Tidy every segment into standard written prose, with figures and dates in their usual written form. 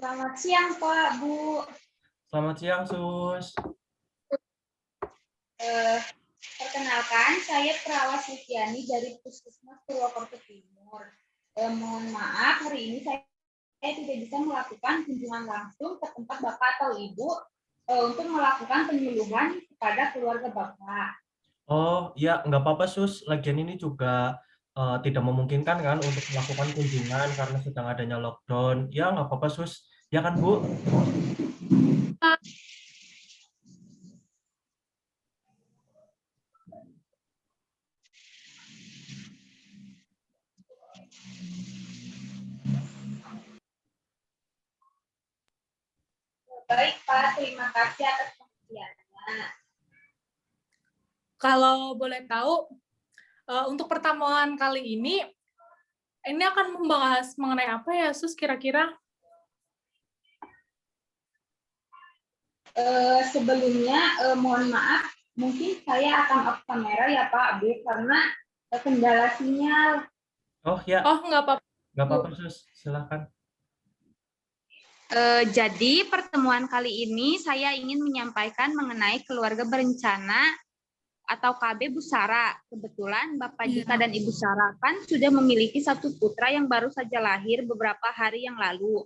Selamat siang, Pak, Bu. Selamat siang, Sus. Perkenalkan, saya Perawat Suciani dari Puskesmas Purwokerto Timur. Mohon maaf, hari ini saya tidak bisa melakukan kunjungan langsung ke tempat Bapak atau Ibu untuk melakukan penyuluhan kepada keluarga Bapak. Oh, ya, nggak apa-apa, Sus. Lagian ini juga tidak memungkinkan kan untuk melakukan kunjungan karena sedang adanya lockdown. Ya, nggak apa-apa, Sus. Ya kan, Bu? Baik, Pak. Terima kasih atas pengertiannya. Kalau boleh tahu, untuk pertemuan kali ini akan membahas mengenai apa ya, Sus, kira-kira? Sebelumnya, mohon maaf, mungkin saya akan off kamera ya, Pak, Bu, karena kendala sinyal. Oh, ya. Oh, nggak apa-apa. Nggak apa-apa, Sus. Silakan. Jadi pertemuan kali ini saya ingin menyampaikan mengenai keluarga berencana atau KB Bu Sara. Kebetulan Bapak Jika dan Ibu Sara kan sudah memiliki satu putra yang baru saja lahir beberapa hari yang lalu.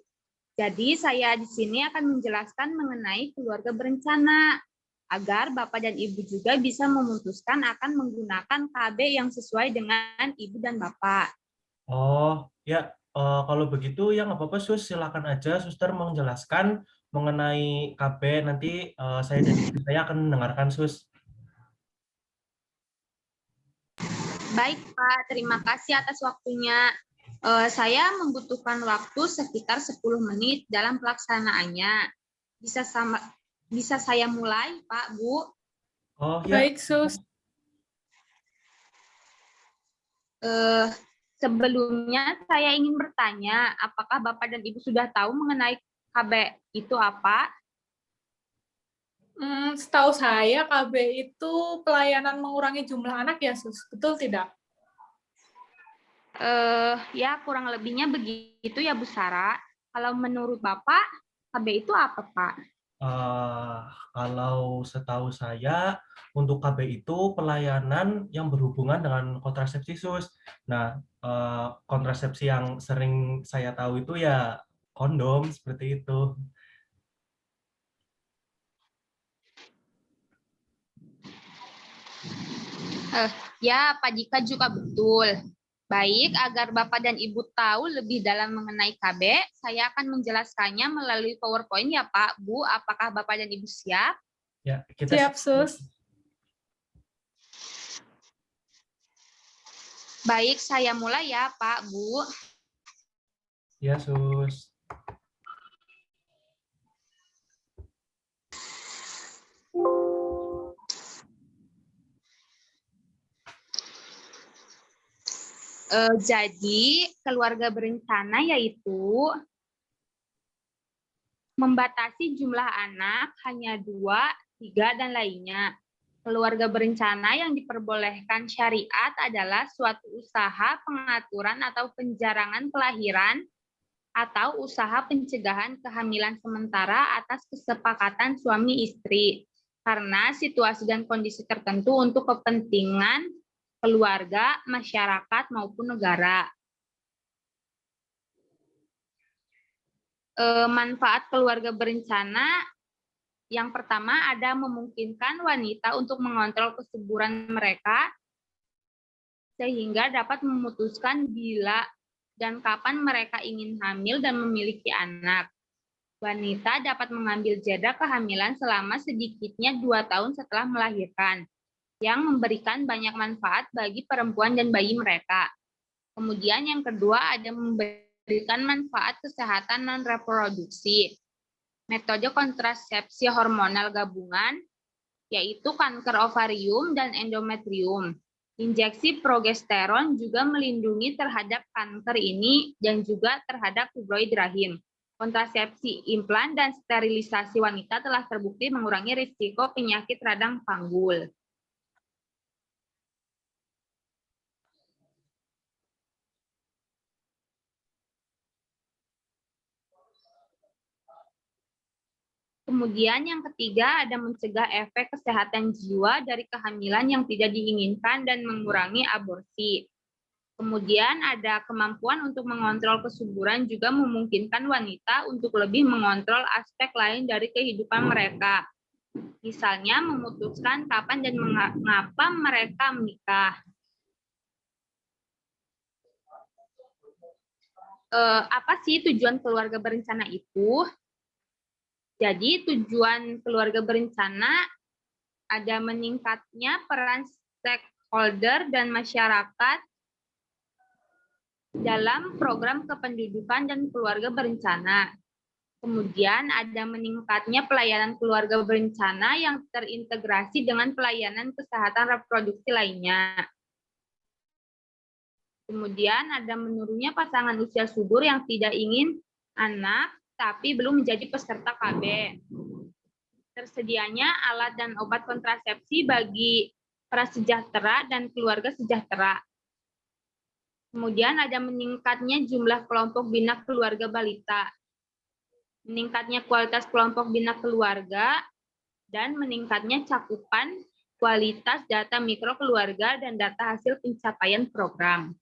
Jadi saya di sini akan menjelaskan mengenai keluarga berencana agar Bapak dan Ibu juga bisa memutuskan akan menggunakan KB yang sesuai dengan Ibu dan Bapak. Oh, ya. Kalau begitu, ya nggak apa-apa, Sus. Silakan aja, Suster menjelaskan mengenai KB. Nanti saya dan istri saya akan mendengarkan, Sus. Baik Pak, terima kasih atas waktunya. Saya membutuhkan waktu sekitar 10 menit dalam pelaksanaannya. Bisa saya mulai, Pak, Bu? Oh, ya. Baik, Sus. Sebelumnya saya ingin bertanya, apakah Bapak dan Ibu sudah tahu mengenai KB itu apa? Setahu saya, KB itu pelayanan mengurangi jumlah anak ya, Sus. Betul tidak? Ya, kurang lebihnya begitu ya, Bu Sara. Kalau menurut Bapak, KB itu apa, Pak? Kalau setahu saya, untuk KB itu pelayanan yang berhubungan dengan kontrasepsi, Sus. Nah, kontrasepsi yang sering saya tahu itu ya kondom, seperti itu. Ya, Pak Jika juga betul. Baik, agar Bapak dan Ibu tahu lebih dalam mengenai KB, saya akan menjelaskannya melalui PowerPoint ya Pak, Bu. Apakah Bapak dan Ibu siap? Ya, kita Siap, Sus. Baik, saya mulai ya Pak, Bu. Ya, Sus. Jadi, keluarga berencana yaitu membatasi jumlah anak hanya 2, 3, dan lainnya. Keluarga berencana yang diperbolehkan syariat adalah suatu usaha pengaturan atau penjarangan kelahiran atau usaha pencegahan kehamilan sementara atas kesepakatan suami istri karena situasi dan kondisi tertentu untuk kepentingan keluarga, masyarakat, maupun negara. Manfaat keluarga berencana yang pertama ada memungkinkan wanita untuk mengontrol kesuburan mereka sehingga dapat memutuskan bila dan kapan mereka ingin hamil dan memiliki anak. Wanita dapat mengambil jeda kehamilan selama sedikitnya 2 tahun setelah melahirkan, yang memberikan banyak manfaat bagi perempuan dan bayi mereka. Kemudian yang kedua ada memberikan manfaat kesehatan non-reproduksi. Metode kontrasepsi hormonal gabungan, yaitu kanker ovarium dan endometrium. Injeksi progesteron juga melindungi terhadap kanker ini dan juga terhadap fibroid rahim. Kontrasepsi implan dan sterilisasi wanita telah terbukti mengurangi risiko penyakit radang panggul. Kemudian yang ketiga ada mencegah efek kesehatan jiwa dari kehamilan yang tidak diinginkan dan mengurangi aborsi. Kemudian ada kemampuan untuk mengontrol kesuburan juga memungkinkan wanita untuk lebih mengontrol aspek lain dari kehidupan mereka. Misalnya memutuskan kapan dan mengapa mereka menikah. Apa sih tujuan keluarga berencana itu? Jadi tujuan keluarga berencana ada meningkatnya peran stakeholder dan masyarakat dalam program kependudukan dan keluarga berencana. Kemudian ada meningkatnya pelayanan keluarga berencana yang terintegrasi dengan pelayanan kesehatan reproduksi lainnya. Kemudian ada menurunnya pasangan usia subur yang tidak ingin anak tapi belum menjadi peserta KB. Tersedianya alat dan obat kontrasepsi bagi prasejahtera dan keluarga sejahtera. Kemudian ada meningkatnya jumlah kelompok bina keluarga balita, meningkatnya kualitas kelompok bina keluarga, dan meningkatnya cakupan kualitas data mikro keluarga dan data hasil pencapaian program.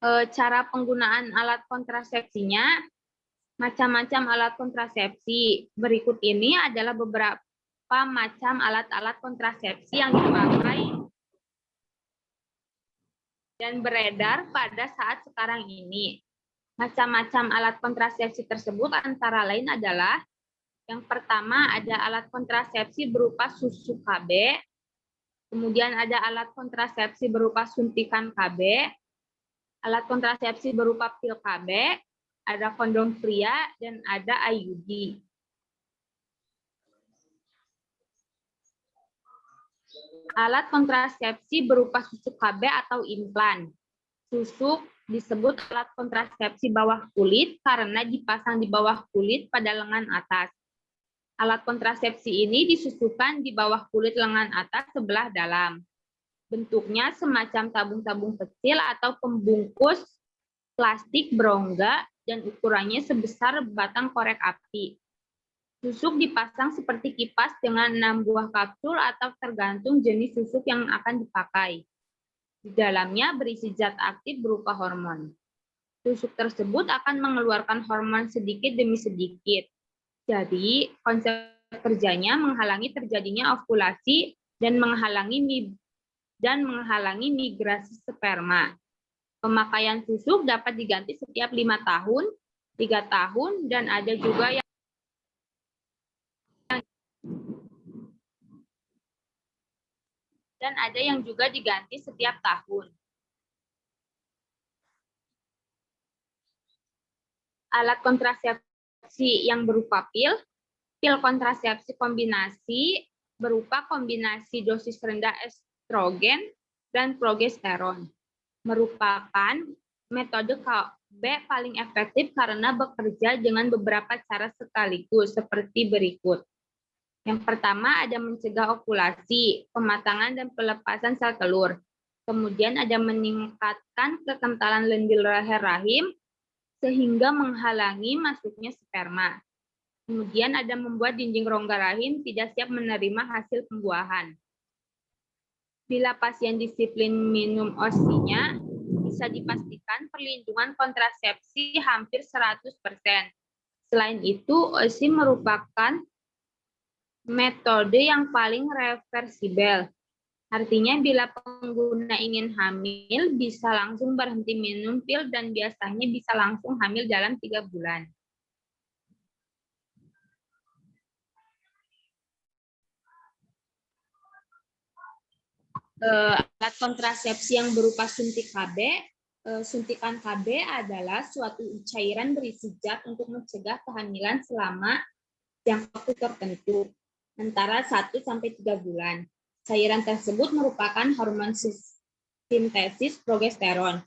Cara penggunaan alat kontrasepsinya, macam-macam alat kontrasepsi. Berikut ini adalah beberapa macam alat-alat kontrasepsi yang dipakai dan beredar pada saat sekarang ini. Macam-macam alat kontrasepsi tersebut antara lain adalah yang pertama ada alat kontrasepsi berupa susu KB, kemudian ada alat kontrasepsi berupa suntikan KB, alat kontrasepsi berupa pil KB, ada kondom pria, dan ada IUD. Alat kontrasepsi berupa susu KB atau implan. Susu disebut alat kontrasepsi bawah kulit karena dipasang di bawah kulit pada lengan atas. Alat kontrasepsi ini disusukan di bawah kulit lengan atas sebelah dalam. Bentuknya semacam tabung-tabung kecil atau pembungkus plastik berongga dan ukurannya sebesar batang korek api. Susuk dipasang seperti kipas dengan 6 buah kapsul atau tergantung jenis susuk yang akan dipakai. Di dalamnya berisi zat aktif berupa hormon. Susuk tersebut akan mengeluarkan hormon sedikit demi sedikit. Jadi, konsep kerjanya menghalangi terjadinya ovulasi dan menghalangi migrasi sperma. Pemakaian susuk dapat diganti setiap 5 tahun, 3 tahun, dan ada yang juga diganti setiap tahun. Alat kontrasepsi yang berupa pil kontrasepsi kombinasi berupa kombinasi dosis rendah estrogen dan progesteron. Merupakan metode KB paling efektif karena bekerja dengan beberapa cara sekaligus seperti berikut. Yang pertama ada mencegah ovulasi, pematangan dan pelepasan sel telur. Kemudian ada meningkatkan kekentalan lendir leher rahim sehingga menghalangi masuknya sperma. Kemudian ada membuat dinding rongga rahim tidak siap menerima hasil pembuahan. Bila pasien disiplin minum OSI-nya, bisa dipastikan perlindungan kontrasepsi hampir 100%. Selain itu, OSI merupakan metode yang paling reversibel. Artinya bila pengguna ingin hamil, bisa langsung berhenti minum pil dan biasanya bisa langsung hamil dalam 3 bulan. Alat kontrasepsi yang berupa suntik KB. Suntikan KB adalah suatu cairan berisi zat untuk mencegah kehamilan selama jangka waktu tertentu, antara 1-3 bulan. Cairan tersebut merupakan hormon sintesis progesteron.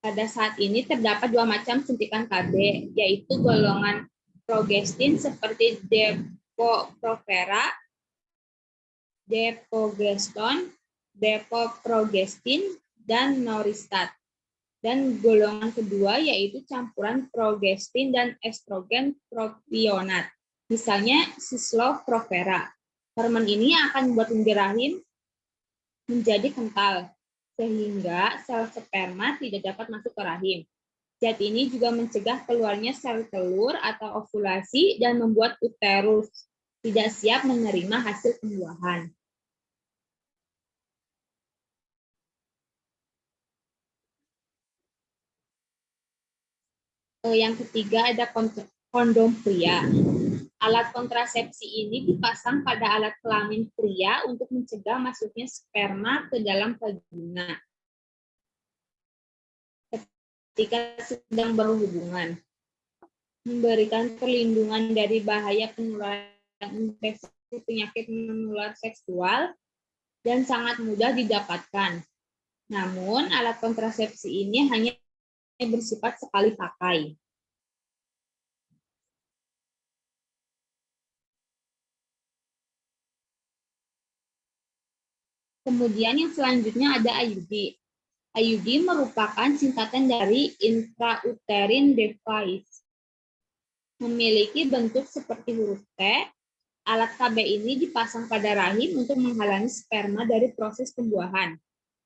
Pada saat ini terdapat 2 macam suntikan KB, yaitu golongan progestin seperti Depo-Provera, Depogeston, Depo-Progestin, dan Noristat. Dan golongan kedua yaitu campuran progestin dan estrogen propionat. Misalnya Cisloprovera. Hormon ini akan membuat lendir rahim menjadi kental, sehingga sel sperma tidak dapat masuk ke rahim. Zat ini juga mencegah keluarnya sel telur atau ovulasi dan membuat uterus tidak siap menerima hasil pembuahan. Yang ketiga ada kondom pria. Alat kontrasepsi ini dipasang pada alat kelamin pria untuk mencegah masuknya sperma ke dalam vagina ketika sedang berhubungan, memberikan perlindungan dari bahaya penularan infeksi penyakit menular seksual, dan sangat mudah didapatkan. Namun, alat kontrasepsi ini hanya bersifat sekali pakai. Kemudian yang selanjutnya ada IUD. IUD merupakan singkatan dari intrauterine device. Memiliki bentuk seperti huruf T. Alat KB ini dipasang pada rahim untuk menghalangi sperma dari proses pembuahan.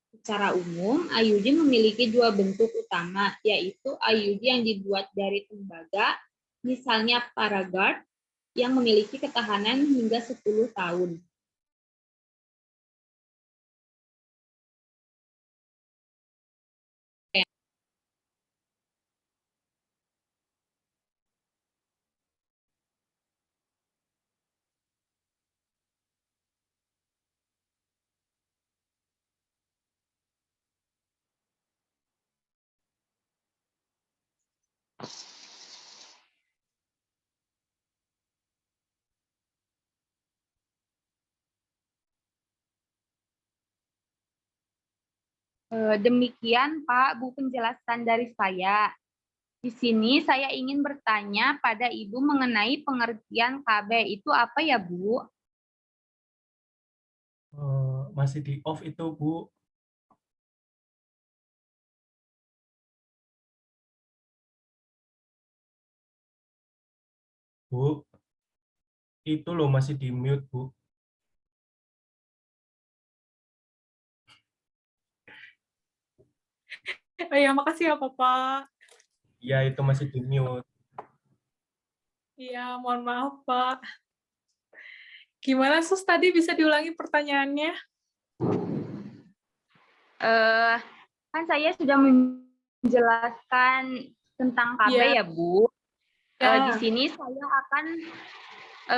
Secara umum, IUD memiliki dua bentuk utama, yaitu IUD yang dibuat dari tembaga, misalnya Paragard, yang memiliki ketahanan hingga 10 tahun. Demikian Pak, Bu, penjelasan dari saya. Di sini saya ingin bertanya pada Ibu mengenai pengertian KB itu apa ya, Bu? Masih di off itu, Bu. Bu, itu loh masih di mute, Bu. Oh ya, makasih ya Bapak. Ya, itu masih di mute. Iya, mohon maaf Pak. Gimana Sus tadi bisa diulangi pertanyaannya? Kan saya sudah menjelaskan tentang KB ya, Bu. Di sini saya akan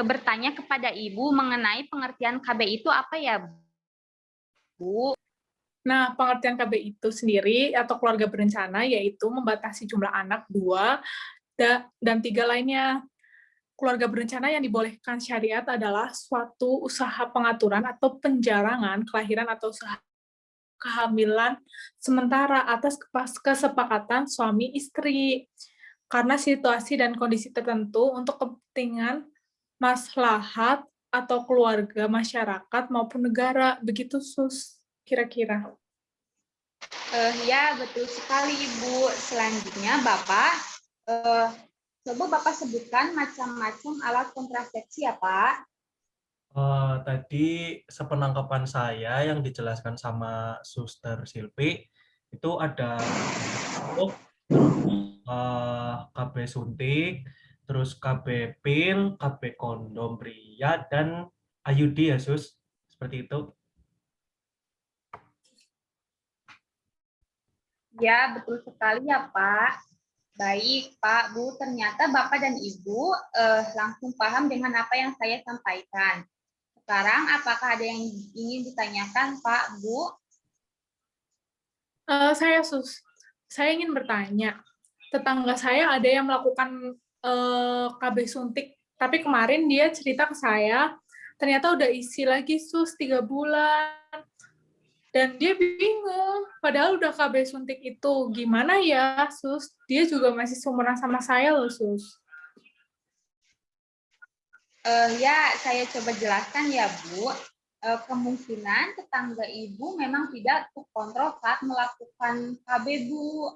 bertanya kepada Ibu mengenai pengertian KB itu apa ya, Bu? Nah, pengertian KB itu sendiri atau keluarga berencana yaitu membatasi jumlah anak 2 dan 3 lainnya. Keluarga berencana yang dibolehkan syariat adalah suatu usaha pengaturan atau penjarangan kelahiran atau usaha kehamilan sementara atas kesepakatan suami istri karena situasi dan kondisi tertentu untuk kepentingan maslahat atau keluarga, masyarakat maupun negara. Begitu Sus, kira-kira. Ya, betul sekali Ibu. Selanjutnya Bapak, coba Bapak sebutkan macam-macam alat kontrasepsi ya Pak. Tadi sepenangkapan saya yang dijelaskan sama Suster Silvi, itu ada KB suntik, terus KB pil, KB kondom pria, dan IUD ya Sus, seperti itu. Ya, betul sekali ya Pak. Baik Pak, Bu, ternyata Bapak dan Ibu langsung paham dengan apa yang saya sampaikan. Sekarang apakah ada yang ingin ditanyakan Pak, Bu? Saya ingin bertanya, tetangga saya ada yang melakukan KB suntik, tapi kemarin dia cerita ke saya, ternyata udah isi lagi Sus 3 bulan. Dan dia bingung, padahal udah KB suntik itu. Gimana ya, Sus? Dia juga masih seumuran sama saya loh, Sus. Ya, saya coba jelaskan ya, Bu. Kemungkinan tetangga Ibu memang tidak terkontrol saat melakukan KB, Bu.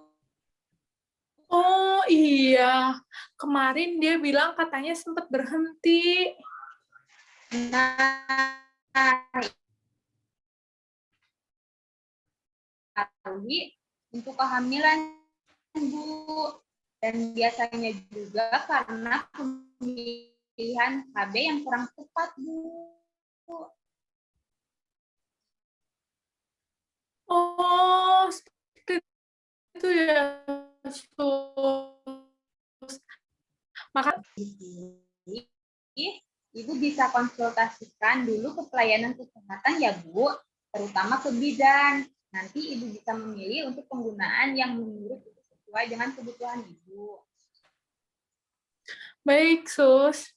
Oh iya, kemarin dia bilang katanya sempat berhenti. Nah, ketahui untuk kehamilan, Bu. Dan biasanya juga karena pemilihan KB yang kurang tepat, Bu. Oh, seperti itu ya, Sus. Maka Ibu bisa konsultasikan dulu ke pelayanan kesehatan ya, Bu, terutama ke bidan. Nanti Ibu bisa memilih untuk penggunaan yang menurut Ibu sesuai dengan kebutuhan Ibu. baik, Sus.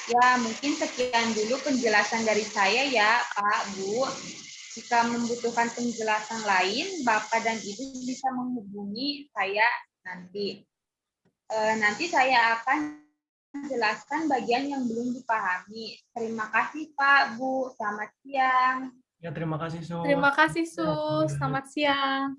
Ya, mungkin sekian dulu penjelasan dari saya ya, Pak, Bu. Jika membutuhkan penjelasan lain, Bapak dan Ibu bisa menghubungi saya nanti. Nanti saya akan jelaskan bagian yang belum dipahami. Terima kasih, Pak, Bu. Selamat siang. Ya, terima kasih, Sus. Terima kasih, Ya, Sus. Selamat siang.